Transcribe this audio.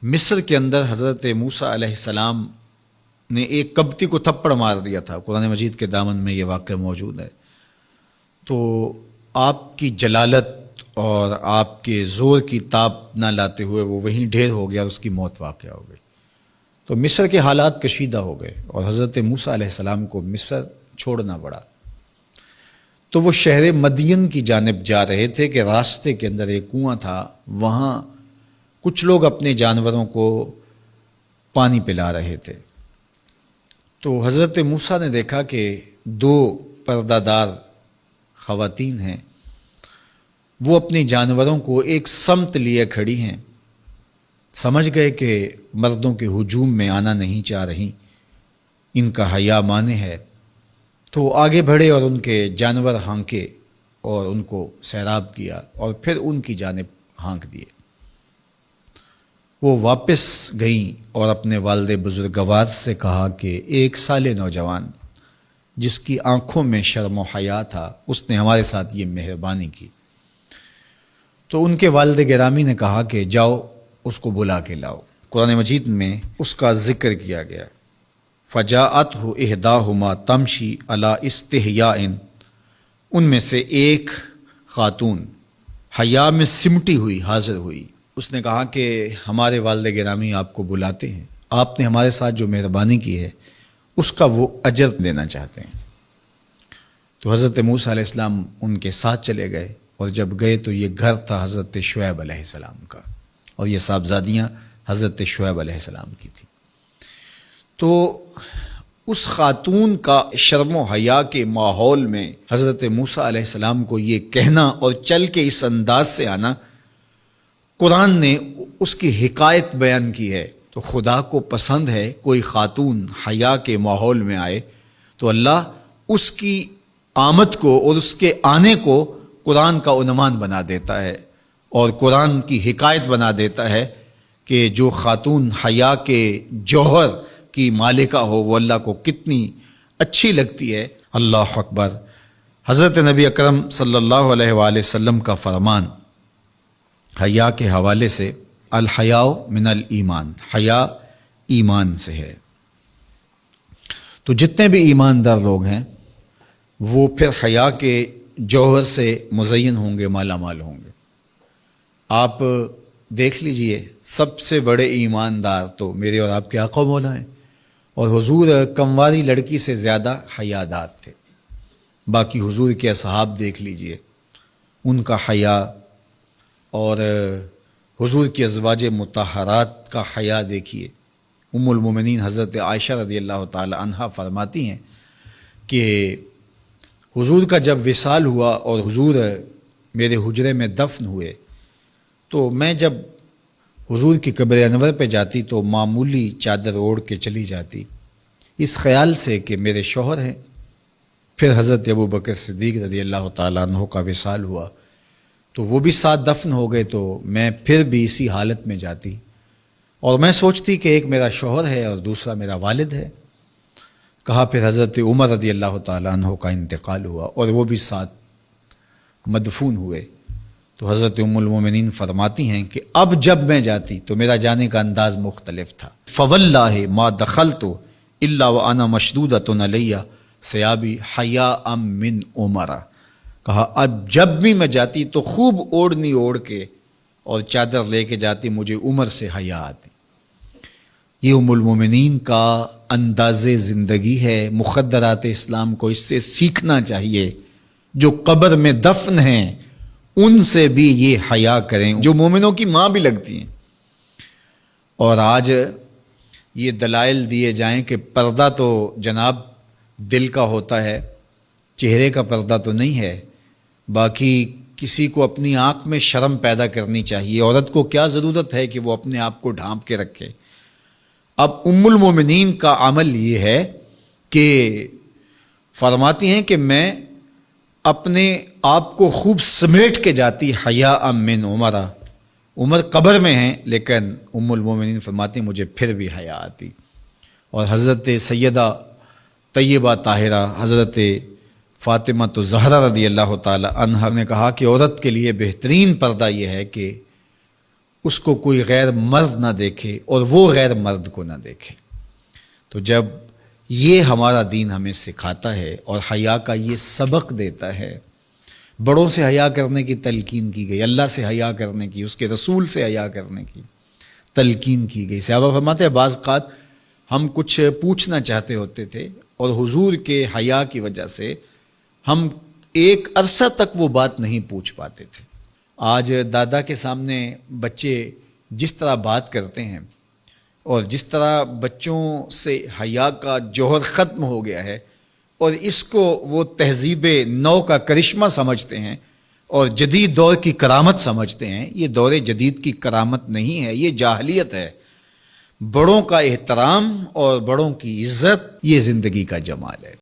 مصر کے اندر حضرت موسیٰ علیہ السلام نے ایک کبتی کو تھپڑ مار دیا تھا۔ قرآن مجید کے دامن میں یہ واقعہ موجود ہے۔ تو آپ کی جلالت اور آپ کے زور کی تاب نہ لاتے ہوئے وہ وہیں ڈھیر ہو گیا اور اس کی موت واقع ہو گئی۔ تو مصر کے حالات کشیدہ ہو گئے اور حضرت موسیٰ علیہ السلام کو مصر چھوڑنا پڑا۔ تو وہ شہر مدین کی جانب جا رہے تھے کہ راستے کے اندر ایک کنواں تھا، وہاں کچھ لوگ اپنے جانوروں کو پانی پلا رہے تھے۔ تو حضرت موسیٰ نے دیکھا کہ دو پردہ دار خواتین ہیں، وہ اپنے جانوروں کو ایک سمت لیے کھڑی ہیں۔ سمجھ گئے کہ مردوں کے ہجوم میں آنا نہیں چاہ رہی، ان کا حیا مانے ہے۔ تو آگے بڑھے اور ان کے جانور ہانکے اور ان کو سیراب کیا اور پھر ان کی جانب ہانک دیے۔ وہ واپس گئیں اور اپنے والد بزرگوار سے کہا کہ ایک سال نوجوان جس کی آنکھوں میں شرم و حیا تھا، اس نے ہمارے ساتھ یہ مہربانی کی۔ تو ان کے والد گرامی نے کہا کہ جاؤ اس کو بلا کے لاؤ۔ قرآن مجید میں اس کا ذکر کیا گیا۔ فجاءتہ احداہما تمشی علی استحیاء، ان میں سے ایک خاتون حیا میں سمٹی ہوئی حاضر ہوئی۔ اس نے کہا کہ ہمارے والد گرامی آپ کو بلاتے ہیں، آپ نے ہمارے ساتھ جو مہربانی کی ہے اس کا وہ اجر دینا چاہتے ہیں۔ تو حضرت موسیٰ علیہ السلام ان کے ساتھ چلے گئے، اور جب گئے تو یہ گھر تھا حضرت شعیب علیہ السلام کا، اور یہ صاحبزادیاں حضرت شعیب علیہ السلام کی تھیں۔ تو اس خاتون کا شرم و حیا کے ماحول میں حضرت موسیٰ علیہ السلام کو یہ کہنا اور چل کے اس انداز سے آنا، قرآن نے اس کی حکایت بیان کی ہے۔ تو خدا کو پسند ہے کوئی خاتون حیا کے ماحول میں آئے تو اللہ اس کی آمد کو اور اس کے آنے کو قرآن کا عنوان بنا دیتا ہے، اور قرآن کی حکایت بنا دیتا ہے کہ جو خاتون حیا کے جوہر کی مالکہ ہو وہ اللہ کو کتنی اچھی لگتی ہے۔ اللہ اکبر۔ حضرت نبی اکرم صلی اللہ علیہ وآلہ وسلم کا فرمان حیا کے حوالے سے، الحیاء من الایمان، حیا ایمان سے ہے۔ تو جتنے بھی ایماندار لوگ ہیں وہ پھر حیا کے جوہر سے مزین ہوں گے، مالا مال ہوں گے۔ آپ دیکھ لیجئے، سب سے بڑے ایماندار تو میرے اور آپ کے آقا مولا ہیں، اور حضور کمواری لڑکی سے زیادہ حیادار تھے۔ باقی حضور کے اصحاب دیکھ لیجئے، ان کا حیا، اور حضور کی ازواج مطہرات کا حیا دیکھیے۔ ام المومنین حضرت عائشہ رضی اللہ تعالی عنہا فرماتی ہیں کہ حضور کا جب وصال ہوا اور حضور میرے حجرے میں دفن ہوئے، تو میں جب حضور کی قبر انور پہ جاتی تو معمولی چادر اوڑھ کے چلی جاتی، اس خیال سے کہ میرے شوہر ہیں۔ پھر حضرت ابوبکر صدیق رضی اللہ تعالیٰ عنہ کا وصال ہوا تو وہ بھی ساتھ دفن ہو گئے، تو میں پھر بھی اسی حالت میں جاتی، اور میں سوچتی کہ ایک میرا شوہر ہے اور دوسرا میرا والد ہے۔ کہا پھر حضرت عمر رضی اللہ تعالیٰ عنہ کا انتقال ہوا اور وہ بھی ساتھ مدفون ہوئے۔ تو حضرت ام المومنین فرماتی ہیں کہ اب جب میں جاتی تو میرا جانے کا انداز مختلف تھا۔ فواللہ ما دخلت الا وانا مشدودۃ علی ثیابی حیاء من عمر۔ کہا اب جب بھی میں جاتی تو خوب اوڑھنی اوڑھ کے اور چادر لے کے جاتی، مجھے عمر سے حیا آتی۔ یہ ام المومنین کا انداز زندگی ہے۔ مخدرات اسلام کو اس سے سیکھنا چاہیے۔ جو قبر میں دفن ہیں ان سے بھی یہ حیا کریں، جو مومنوں کی ماں بھی لگتی ہیں۔ اور آج یہ دلائل دیے جائیں کہ پردہ تو جناب دل کا ہوتا ہے، چہرے کا پردہ تو نہیں ہے۔ باقی کسی کو اپنی آنکھ میں شرم پیدا کرنی چاہیے۔ عورت کو کیا ضرورت ہے کہ وہ اپنے آپ کو ڈھانپ کے رکھے؟ اب ام المومنین کا عمل یہ ہے کہ فرماتی ہیں کہ میں اپنے آپ کو خوب سمیٹ کے جاتی حیاء من عمر۔ عمر قبر میں ہیں لیکن ام المومنین فرماتی ہیں مجھے پھر بھی حیا آتی۔ اور حضرت سیدہ طیبہ طاہرہ حضرت فاطمہ تو زہرا رضی اللہ تعالی عنہا نے کہا کہ عورت کے لیے بہترین پردہ یہ ہے کہ اس کو کوئی غیر مرد نہ دیکھے اور وہ غیر مرد کو نہ دیکھے۔ تو جب یہ ہمارا دین ہمیں سکھاتا ہے اور حیا کا یہ سبق دیتا ہے، بڑوں سے حیا کرنے کی تلقین کی گئی، اللہ سے حیا کرنے کی، اس کے رسول سے حیا کرنے کی تلقین کی گئی۔ صحابہ فرماتے ہیں بعض اوقات ہم کچھ پوچھنا چاہتے ہوتے تھے اور حضور کے حیا کی وجہ سے ہم ایک عرصہ تک وہ بات نہیں پوچھ پاتے تھے۔ آج دادا کے سامنے بچے جس طرح بات کرتے ہیں اور جس طرح بچوں سے حیا کا جوہر ختم ہو گیا ہے اور اس کو وہ تہذیب نو کا کرشمہ سمجھتے ہیں اور جدید دور کی کرامت سمجھتے ہیں، یہ دور جدید کی کرامت نہیں ہے، یہ جاہلیت ہے۔ بڑوں کا احترام اور بڑوں کی عزت یہ زندگی کا جمال ہے۔